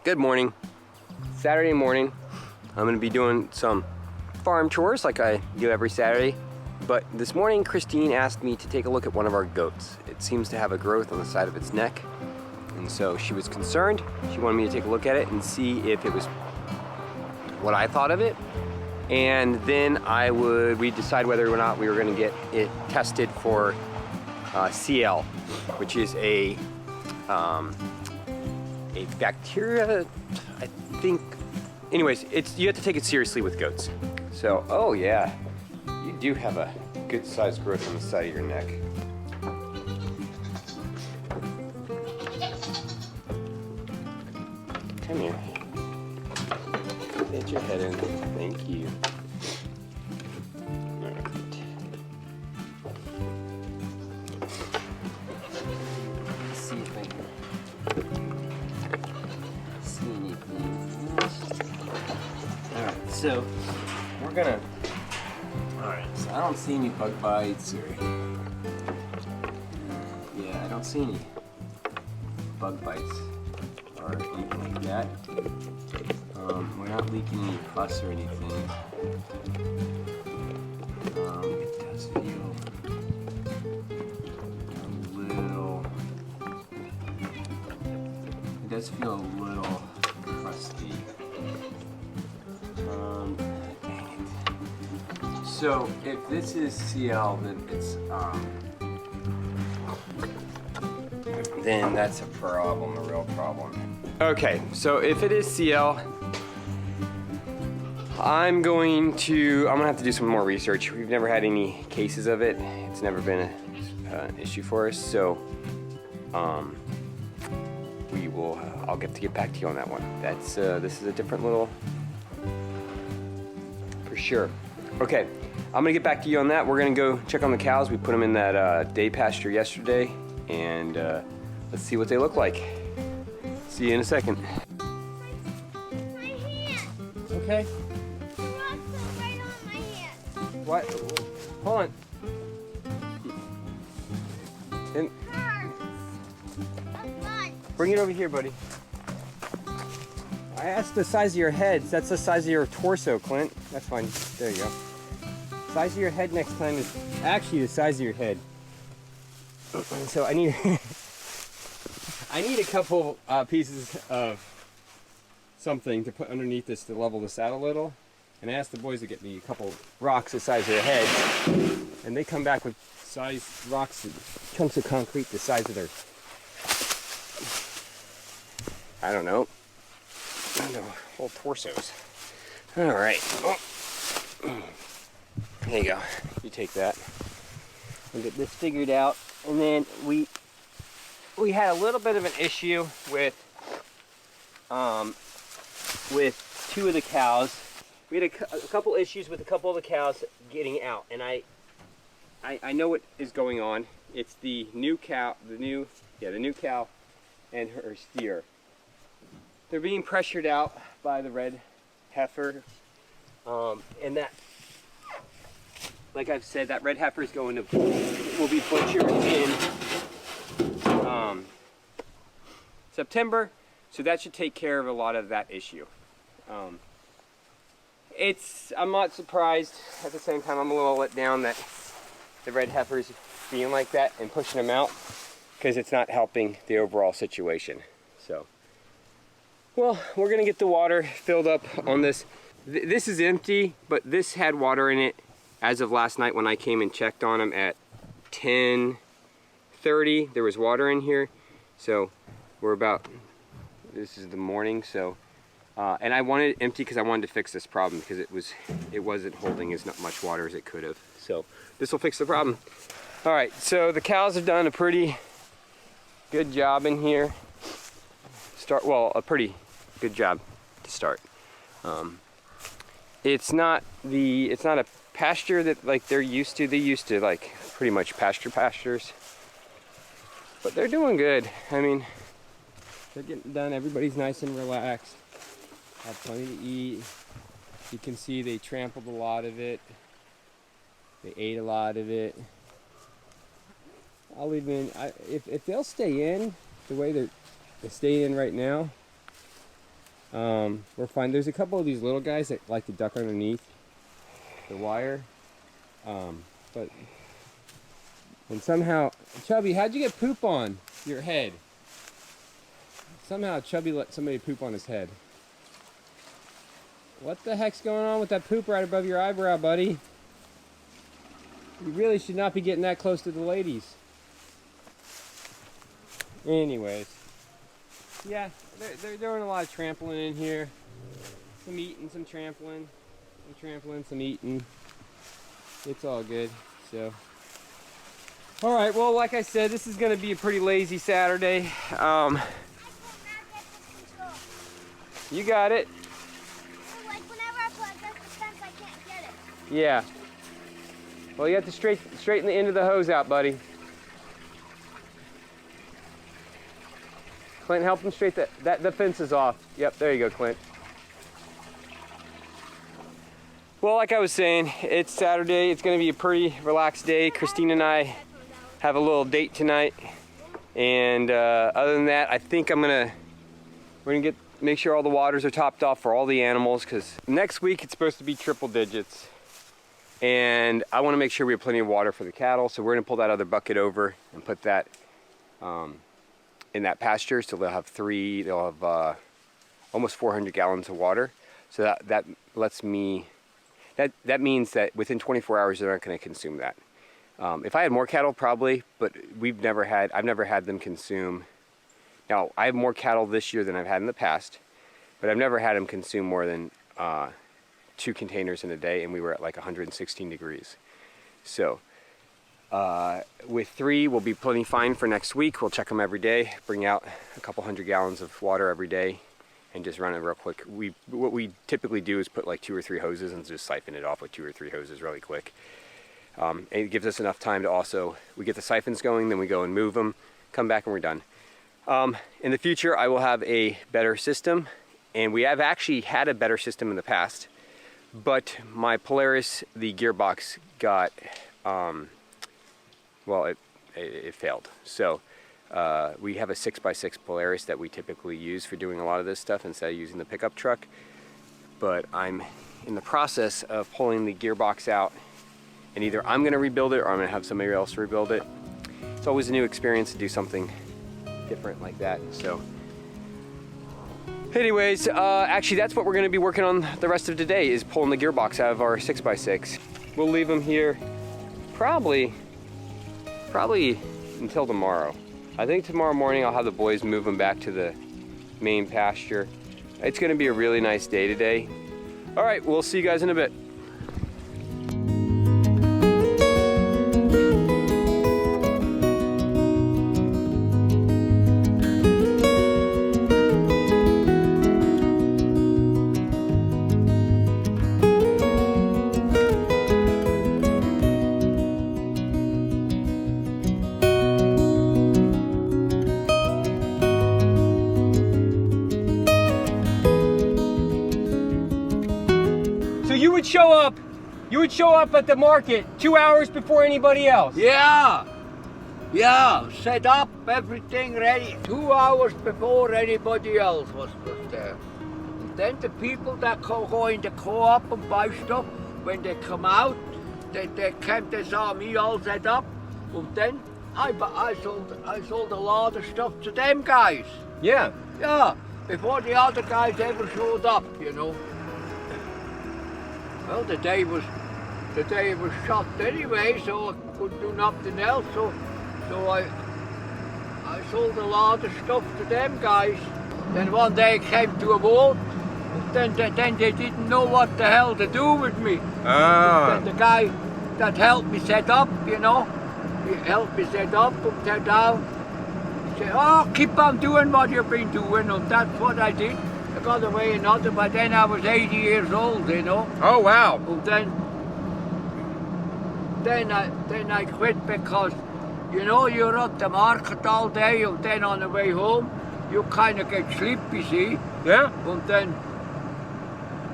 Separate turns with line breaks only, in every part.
Good morning. Saturday morning. I'm gonna be doing some farm chores like I do every Saturday. But this morning, Christine asked me to take a look at one of our goats. It seems to have a growth on the side of its neck. And so she was concerned. She wanted me to take a look at it and see if it was what I thought of it. And then we'd decide whether or not we were gonna get it tested for CL, which is a bacteria, I think. Anyways, you have to take it seriously with goats. So, oh yeah, you do have a good sized growth on the side of your neck. Come here. Get your head in. Thank you. All right. Let's see if I can see anything. All right, so we're gonna. All right, so I don't see any bug bites or. Yeah, I don't see any bug bites or anything like that. We're not leaking any pus or anything. It does feel a little. It does feel a little crusty. Dang it. So if this is CL, then that's a problem, a real problem. Okay, so if it is CL, I'm gonna have to do some more research. We've never had any cases of it. It's never been an issue for us, so I'll get back to you on that one. This is a different little, for sure. Okay, I'm gonna get back to you on that. We're gonna go check on the cows. We put them in that day pasture yesterday, and let's see what they look like. See you in a second. Okay.
Right on my hand.
What? Hold on. And bring it over here, buddy. I asked the size of your heads. That's the size of your torso, Clint. That's fine. There you go. Size of your head next time is actually the size of your head. So I need a couple pieces of something to put underneath this to level this out a little. And I asked the boys to get me a couple rocks the size of their heads. And they come back with size rocks, chunks of concrete the size of their, I don't know, whole torsos. All right. Oh. There you go. You take that. We'll get this figured out. And then we had a little bit of an issue with two of the cows. We had a couple issues with a couple of the cows getting out, and I know what is going on. It's the new cow, the new cow and her steer. They're being pressured out by the red heifer, and that, like I've said, that red heifer is will be butchered in September, so that should take care of a lot of that issue. I'm not surprised. At the same time, I'm a little let down that the red heifer's being like that and pushing them out, because it's not helping the overall situation. So, well, we're gonna get the water filled up on this. This is empty, but this had water in it as of last night when I came and checked on them at 10:30. There was water in here, so this is the morning, so and I wanted it empty because I wanted to fix this problem, because it wasn't holding as much water as it could have. So this will fix the problem. All right, so the cows have done a pretty good job in here. A pretty good job to start. It's not a pasture that like they're used to. They used to like pretty much pastures, but they're doing good. I mean, they're getting done. Everybody's nice and relaxed. Have plenty to eat. You can see they trampled a lot of it. They ate a lot of it. I'll leave them in. If they'll stay in the way they're staying in right now, We're fine. There's a couple of these little guys that like to duck underneath the wire. But and somehow, Chubby, how'd you get poop on your head? Somehow Chubby let somebody poop on his head. What the heck's going on with that poop right above your eyebrow, buddy? You really should not be getting that close to the ladies. Anyways, yeah, they're doing a lot of trampling in here. Some eating, some trampling, some eating. It's all good, so. All right, well, like I said, this is gonna be a pretty lazy Saturday. You got it.
Like whenever I put against the fence, I can't get it.
Yeah. Well, you have to straighten the end of the hose out, buddy. Clint, help him straighten the fence is off. Yep, there you go, Clint. Well, like I was saying, it's Saturday. It's going to be a pretty relaxed day. Christine and I have a little date tonight. And other than that, I think we're going to make sure all the waters are topped off for all the animals, because next week it's supposed to be triple digits. And I want to make sure we have plenty of water for the cattle, so we're going to pull that other bucket over and put that in that pasture, so they'll have almost 400 gallons of water. So that lets me, that means that within 24 hours they're not going to consume that. If I had more cattle, probably, but I've never had them consume. Now, I have more cattle this year than I've had in the past, but I've never had them consume more than 2 containers in a day, and we were at like 116 degrees. So with 3, we'll be plenty fine for next week. We'll check them every day, bring out a couple 100 gallons of water every day, and just run it real quick. What we typically do is put like 2 or 3 hoses and just siphon it off with 2 or 3 hoses really quick. And it gives us enough time to also, we get the siphons going, then we go and move them, come back and we're done. In the future, I will have a better system, and we have actually had a better system in the past, but my Polaris, the gearbox got, well, it failed. So we have a 6x6 Polaris that we typically use for doing a lot of this stuff instead of using the pickup truck, but I'm in the process of pulling the gearbox out, and either I'm going to rebuild it or I'm going to have somebody else rebuild it. It's always a new experience to do something different like that. So anyways, actually that's what we're going to be working on the rest of today, is pulling the gearbox out of our 6x6. We'll leave them here probably until tomorrow. I think tomorrow morning I'll have the boys move them back to the main pasture. It's going to be a really nice day today. All right, we'll see you guys in a bit. You would show up at the market 2 hours before anybody else.
Yeah, set up everything ready 2 hours before anybody else was there. And then the people that go in the co-op and buy stuff, when they come out, they saw me all set up, and then I sold a lot of stuff to them guys.
Yeah.
Yeah, before the other guys ever showed up, you know. Well, the day was shot anyway, so I couldn't do nothing else. So I sold a lot of stuff to them guys. Then one day it came to a vote. Then they didn't know what the hell to do with me. Then the guy that helped me set up, you know, he helped me set up, put that down. He said, "Oh, keep on doing what you've been doing," and that's what I did. I got away another, but then I was 80 years old, you know.
Oh wow.
And then I quit, because, you know, you're at the market all day, and then on the way home, you kind of get sleepy, see?
Yeah.
And then,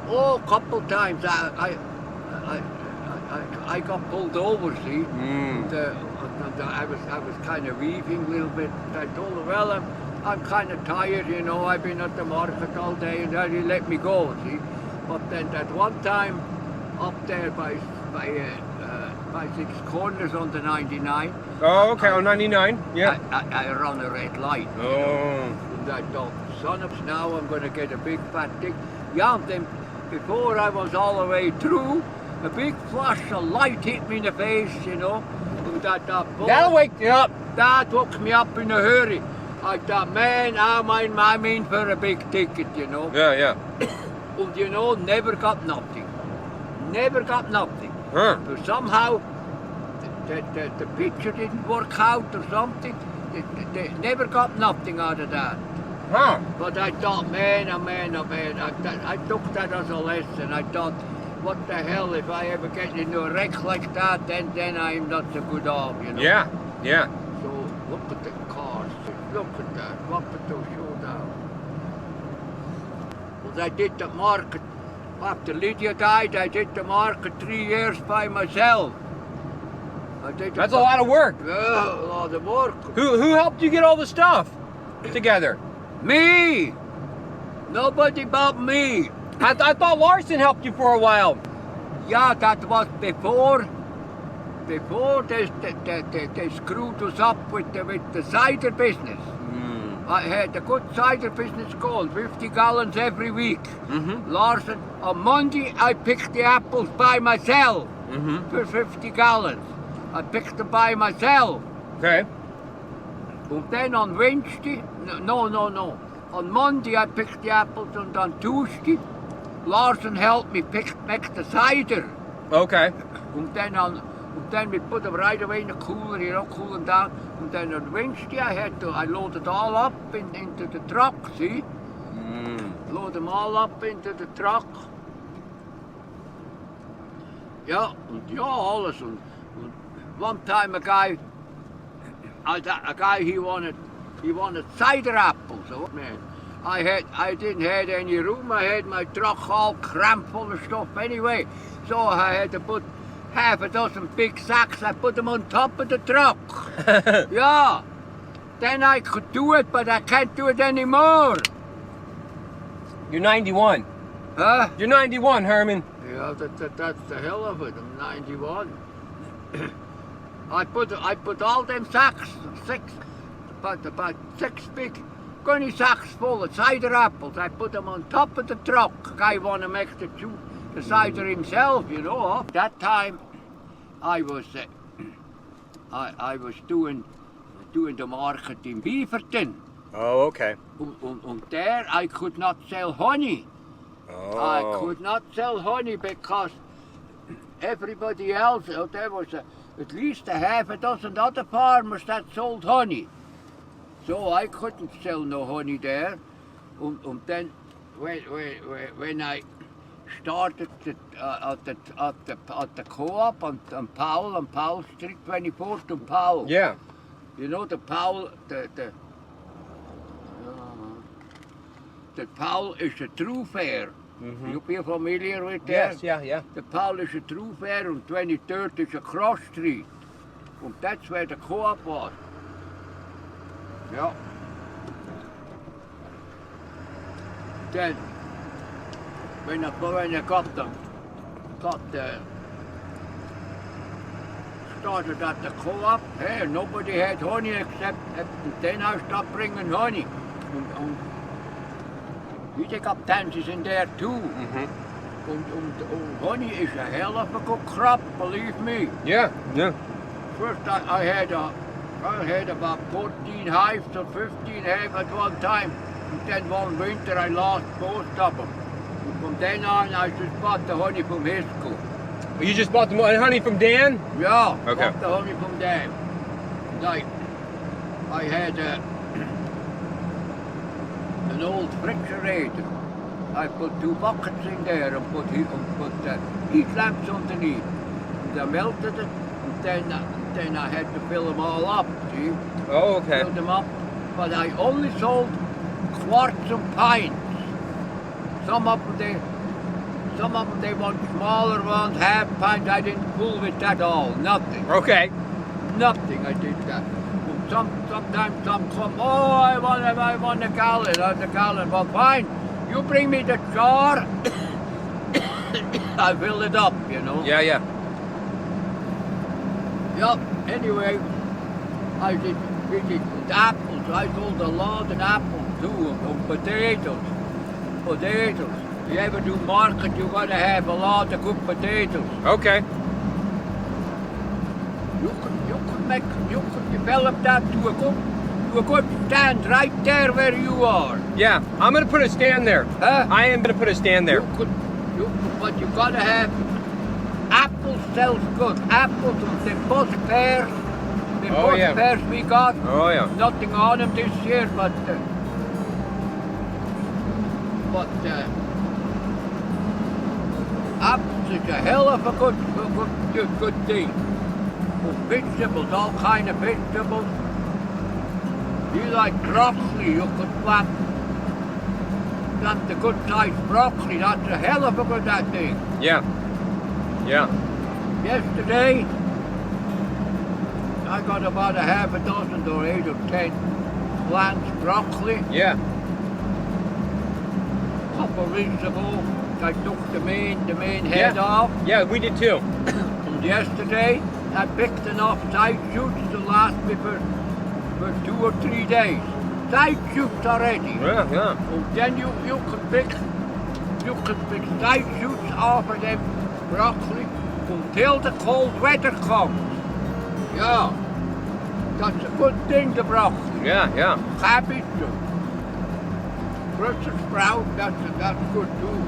a couple times I got pulled over, see? And, I was kind of weaving a little bit. I told her, well, I'm kind of tired, you know. I've been at the market all day, and they let me go, see. But then that one time up there by Six Corners on the 99.
Oh, okay, on 99. Yeah.
I run a red light.
Oh.
And I thought, son of now I'm going to get a big fat tick. Yeah, and then before I was all the way through, a big flash of light hit me in the face, you know. And
That'll wake you up.
that woke me up in a hurry. I thought, man, I'm in for a big ticket, you know.
Yeah, yeah.
And you know, never got nothing. Never got nothing.
Huh.
But somehow the picture didn't work out or something. They never got nothing out of that.
Huh.
But I thought, man, oh man, oh man, I took that as a lesson. I thought, what the hell, if I ever get into a wreck like that, then I'm not so good off, you know.
Yeah, yeah.
So look at the cars, look at that, what did they show down? Well, I did the market, after Lydia died, I did the market 3 years by myself.
That's a lot of work.
Yeah, a lot of work.
Who helped you get all the stuff together?
Me! Nobody but me.
I thought Larson helped you for a while.
Yeah, that was before they screwed us up with the cider business. I had a good cider business going, 50 gallons every week. Larson, on Monday I picked the apples by myself for 50 gallons. I picked them by myself.
Okay.
And then on Wednesday, no. On Monday I picked the apples, and on Tuesday, Larson helped me make the cider.
Okay.
And then we put them right away in the cooler, you know, cooling down. And then on Wednesday I loaded all up into the truck, see? Load them all up into the truck. Yeah, and alles. And one time a guy he wanted cider apples. Oh man, I didn't have any room. I had my truck all crammed full of stuff anyway. So I had to put half a dozen big sacks. I put them on top of the truck. Yeah. Then I could do it, but I can't do it anymore.
You're 91.
Huh?
You're 91, Herman.
Yeah, that's the hell of it. I'm 91. I put all them sacks, about six big gunny sacks full of cider apples. I put them on top of the truck. Guy want to make the cider himself, you know. That time, I was doing the market in Beaverton.
Oh, okay.
And there I could not sell honey.
Oh.
I could not sell honey because everybody else, there was at least a half a dozen other farmers that sold honey. So I couldn't sell no honey there. And then when I started at the co-op on Powell Street, 24th and Powell.
Yeah.
You know the Powell, the Powell is a true fair. You be familiar with that?
Yes, yeah.
The Powell is a true fair, and 23rd is a cross street. And that's where the co-op was. Yeah. Then, when I got started at the co-op, hey, nobody had honey except then I stopped bringing honey. And we take up tansys in there too. And honey is a hell of a good crop, believe me.
Yeah, yeah.
First I had about 14 hives or 15 hives at one time. And then one winter I lost most of them. And from then on I just bought the honey from his school.
You just bought the honey from Dan?
Yeah,
Okay.
bought the honey from Dan. And I had an old refrigerator. I put 2 buckets in there and put heat lamps underneath. And I melted it, and then I had to fill them all up, see?
Oh, okay.
Fill them up. But I only sold quarts and pints. Some of them they want smaller ones, half pints. I didn't fool with that all, nothing.
Okay.
Nothing, I did that. And sometimes some come, oh, I want a gallon. Well, fine, you bring me the jar, I fill it up, you know.
Yeah, yeah.
Yep, anyway, I did apples. I sold a lot of apples too, and potatoes. If you ever do market, you gotta have a lot of good potatoes.
Okay.
You could develop that to a good stand right there where you are.
Yeah, I'm gonna put a stand there.
Huh?
I am gonna put a stand there.
But you gotta have apples sells good. Apples, the bus pears, pears we got.
Oh yeah.
Nothing on them this year, but apples is a hell of a good thing. Vegetables, all kind of vegetables. You like broccoli, you could plant the good sized broccoli. That's a hell of a good thing.
Yeah. Yeah.
Yesterday, I got about a half a dozen or 8 or 10 plants broccoli.
Yeah.
A couple of weeks ago, I took the main head off.
Yeah, we did too.
And yesterday, I picked enough side shoots to last me for 2 or 3 days. Side shoots already.
Yeah, yeah.
So then you can pick side shoots off of them broccoli until the cold weather comes. Yeah, that's a good thing, the broccoli.
Yeah, yeah.
Cabbage, Brussels sprout, that's good too.